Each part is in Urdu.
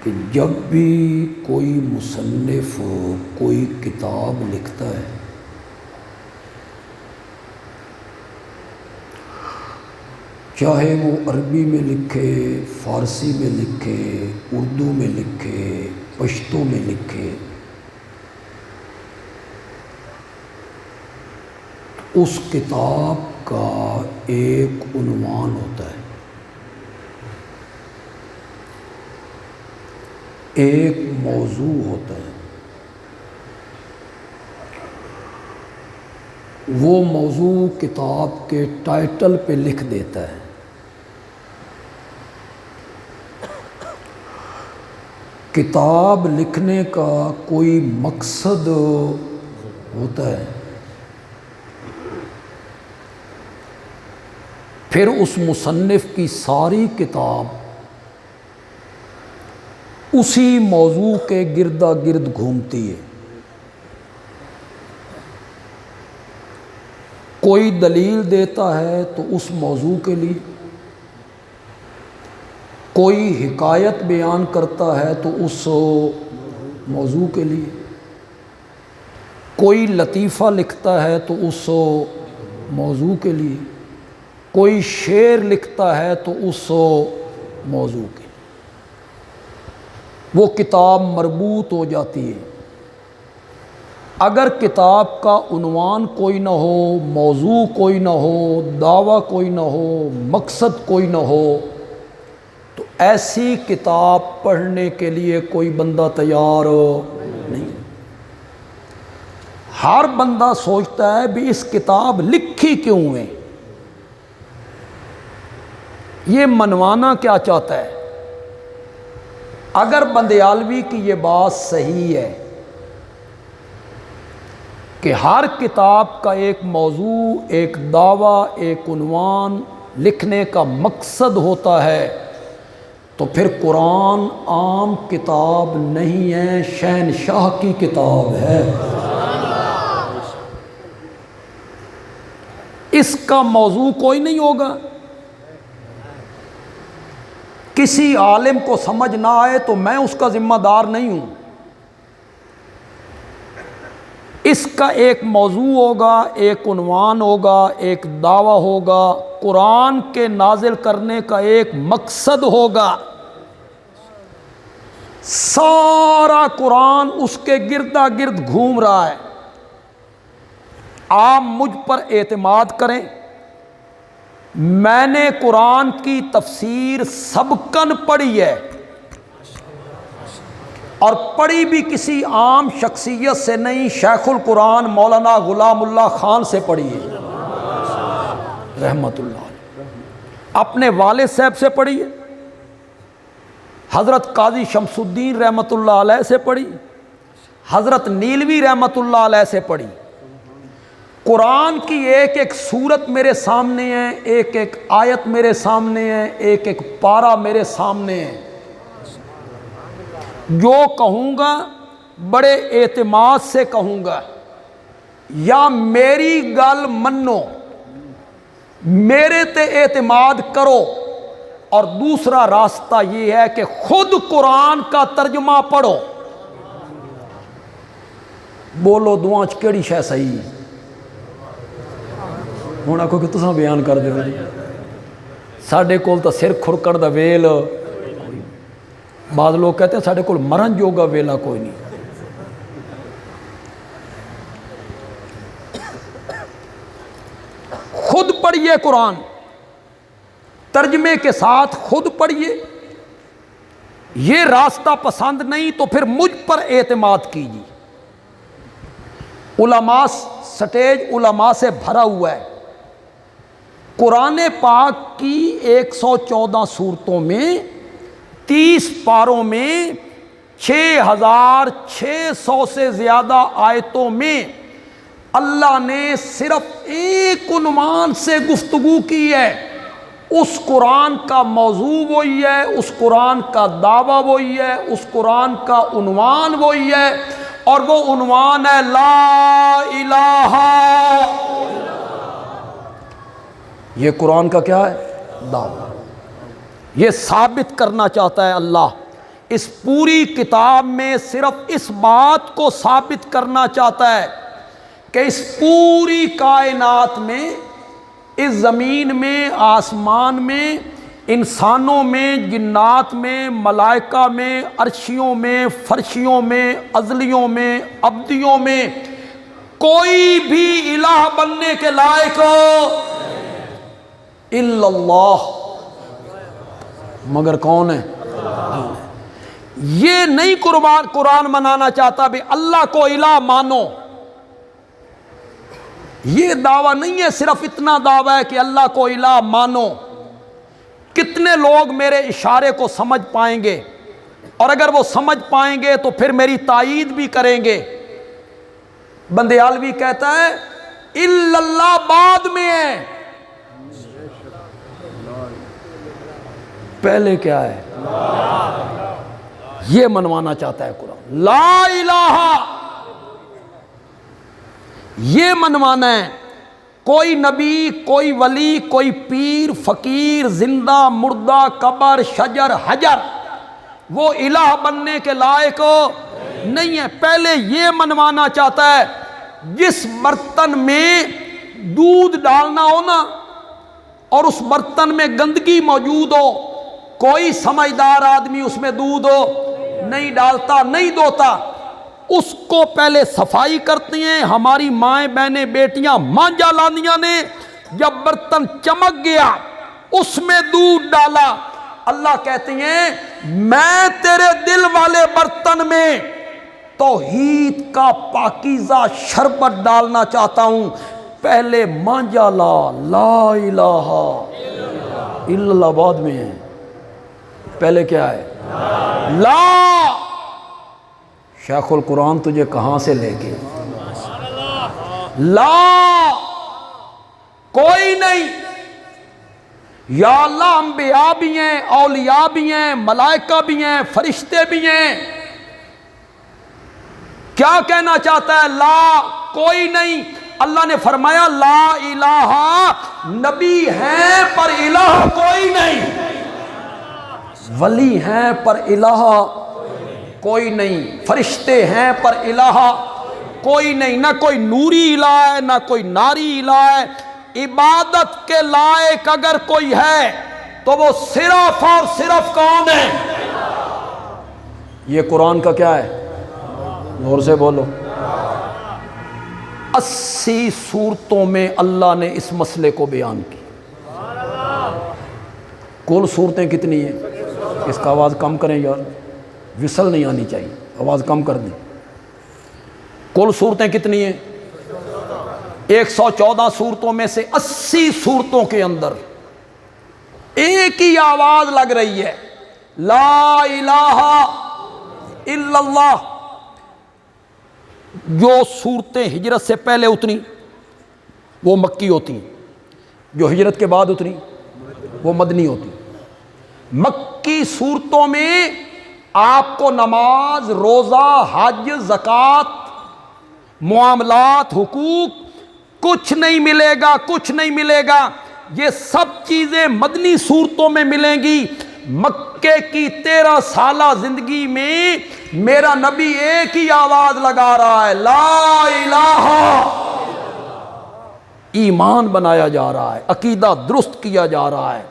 کہ جب بھی کوئی مصنف کوئی کتاب لکھتا ہے چاہے وہ عربی میں لکھے، فارسی میں لکھے، اردو میں لکھے، پشتو میں لکھے، اس کتاب کا ایک عنوان ہوتا ہے، ایک موضوع ہوتا ہے۔ وہ موضوع کتاب کے ٹائٹل پہ لکھ دیتا ہے۔ کتاب لکھنے کا کوئی مقصد ہوتا ہے، پھر اس مصنف کی ساری کتاب اسی موضوع کے گردا گرد گھومتی ہے۔ کوئی دلیل دیتا ہے تو اس موضوع کے لیے، کوئی حکایت بیان کرتا ہے تو اس موضوع کے لیے، کوئی لطیفہ لکھتا ہے تو اس موضوع کے لیے، کوئی شعر لکھتا ہے تو اس موضوع کے لیے۔ وہ کتاب مربوط ہو جاتی ہے۔ اگر کتاب کا عنوان کوئی نہ ہو، موضوع کوئی نہ ہو، دعویٰ کوئی نہ ہو، مقصد کوئی نہ ہو، تو ایسی کتاب پڑھنے کے لیے کوئی بندہ تیار نہیں۔ ہر بندہ سوچتا ہے بھی اس کتاب لکھی کیوں ہے، یہ منوانا کیا چاہتا ہے۔ اگر بندیالوی کی یہ بات صحیح ہے کہ ہر کتاب کا ایک موضوع، ایک دعویٰ، ایک عنوان لکھنے کا مقصد ہوتا ہے، تو پھر قرآن عام کتاب نہیں ہے، شہنشاہ کی کتاب ہے۔ اس کا موضوع کوئی نہیں ہوگا، کسی عالم کو سمجھ نہ آئے تو میں اس کا ذمہ دار نہیں ہوں۔ اس کا ایک موضوع ہوگا، ایک عنوان ہوگا، ایک دعویٰ ہوگا، قرآن کے نازل کرنے کا ایک مقصد ہوگا۔ سارا قرآن اس کے گردا گرد گھوم رہا ہے۔ آپ مجھ پر اعتماد کریں، میں نے قرآن کی تفسیر سبقاً پڑھی ہے، اور پڑھی بھی کسی عام شخصیت سے نہیں، شیخ القرآن مولانا غلام اللہ خان سے پڑھی ہے رحمت اللہ علیہ۔ اپنے والد صاحب سے پڑھی ہے، حضرت قاضی شمس الدین رحمت اللہ علیہ سے پڑھی، حضرت نیلوی رحمت اللہ علیہ سے پڑھی۔ قرآن کی ایک ایک سورت میرے سامنے ہے، ایک ایک آیت میرے سامنے ہے، ایک ایک پارہ میرے سامنے ہے۔ جو کہوں گا بڑے اعتماد سے کہوں گا، یا میری گل منو، میرے تے اعتماد کرو، اور دوسرا راستہ یہ ہے کہ خود قرآن کا ترجمہ پڑھو۔ بولو دعاں چ کیڑی شے صحیح ہے؟ ہوں آخو کہ تساں بیان کر دو جی، ساڈے کول تو سر کھڑکڑ دا ویل، بعض لوگ کہتے ہیں ساڈے کول مرن جوگا ویلا کوئی نہیں۔ خود پڑھیے قرآن، ترجمے کے ساتھ خود پڑھیے۔ یہ راستہ پسند نہیں تو پھر مجھ پر اعتماد کیجیے۔ علماء، سٹیج علماء سے بھرا ہوا ہے۔ قرآن پاک کی 114 سورتوں میں 30 پاروں میں 6600 سے زیادہ آیتوں میں اللہ نے صرف ایک عنوان سے گفتگو کی ہے۔ اس قرآن کا موضوع وہی ہے، اس قرآن کا دعویٰ وہی ہے، اس قرآن کا عنوان وہی ہے، اور وہ عنوان ہے لا الہ۔ یہ قرآن کا کیا ہے؟ دعویٰ۔ یہ ثابت کرنا چاہتا ہے اللہ اس پوری کتاب میں صرف اس بات کو ثابت کرنا چاہتا ہے کہ اس پوری کائنات میں، اس زمین میں، آسمان میں، انسانوں میں، جنات میں، ملائکہ میں، عرشیوں میں، فرشیوں میں، ازلیوں میں، ابدیوں میں کوئی بھی الہ بننے کے لائق الا اللہ، مگر کون ہے؟ یہ نہیں قرآن منانا چاہتا بھی اللہ کو الہ مانو، یہ دعویٰ نہیں ہے، صرف اتنا دعویٰ ہے کہ اللہ کو الہ مانو۔ کتنے لوگ میرے اشارے کو سمجھ پائیں گے، اور اگر وہ سمجھ پائیں گے تو پھر میری تائید بھی کریں گے۔ بندیالوی کہتا ہے الا اللہ بعد میں ہے، پہلے کیا ہے؟ یہ منوانا چاہتا ہے قرآن، لا الہ، یہ منوانا ہے۔ کوئی نبی، کوئی ولی، کوئی پیر، فقیر، زندہ، مردہ، قبر، شجر، حجر وہ الہ بننے کے لائق نہیں ہے۔ پہلے یہ منوانا چاہتا ہے جس برتن میں دودھ ڈالنا ہو نا، اور اس برتن میں گندگی موجود ہو، کوئی سمجھدار آدمی اس میں دودھ نہیں ڈالتا، نہیں دھوتا، اس کو پہلے صفائی کرتی ہیں۔ ہماری مائیں، بہنیں، بیٹیاں مانجا لاندیاں نے جب برتن چمک گیا اس میں دودھ ڈالا، اللہ کہتے ہیں میں تیرے دل والے برتن میں توحید کا پاکیزہ شربت ڈالنا چاہتا ہوں، پہلے مانجا لا الہ الا اللہ بعد میں ہے، پہلے کیا ہے؟ لا۔ شیخ القرآن تجھے کہاں سے لے کے؟ لا، کوئی نہیں۔ یا اللہ انبیاء بھی ہیں، اولیاء بھی ہیں، ملائکہ بھی ہیں، فرشتے بھی ہیں، کیا کہنا چاہتا ہے؟ لا، کوئی نہیں۔ اللہ نے فرمایا لا الہ، نبی ہیں پر الہ کوئی نہیں، ولی ہیں پر الہ کوئی نہیں، فرشتے ہیں پر الہ کوئی نہیں، نہ کوئی نوری الہ ہے، نہ کوئی ناری الہ ہے۔ عبادت کے لائق اگر کوئی ہے تو وہ صرف اور صرف کون ہے؟ یہ قرآن کا کیا ہے؟ زور سے بولو۔ 80 سورتوں میں اللہ نے اس مسئلے کو بیان کی۔ کل سورتیں کتنی ہیں؟ اس کا آواز کم کریں یار، وصل نہیں آنی چاہیے، آواز کم کر دیں۔ کل سورتیں کتنی ہیں؟ 114 سورتوں میں سے 80 سورتوں کے اندر ایک ہی آواز لگ رہی ہے، لا الہ الا اللہ۔ جو سورتیں ہجرت سے پہلے اتری وہ مکی ہوتی ہیں، جو ہجرت کے بعد اتری وہ مدنی ہوتی ہیں۔ مکی سورتوں میں آپ کو نماز، روزہ، حج، زکوٰۃ، معاملات، حقوق کچھ نہیں ملے گا، کچھ نہیں ملے گا۔ یہ سب چیزیں مدنی صورتوں میں ملیں گی۔ مکے کی 13 سالہ زندگی میں میرا نبی ایک ہی آواز لگا رہا ہے، لا الہ۔ ایمان بنایا جا رہا ہے، عقیدہ درست کیا جا رہا ہے،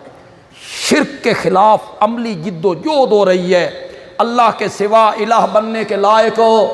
شرک کے خلاف عملی جد و جہد ہو رہی ہے۔ اللہ کے سوا الہ بننے کے لائق ہو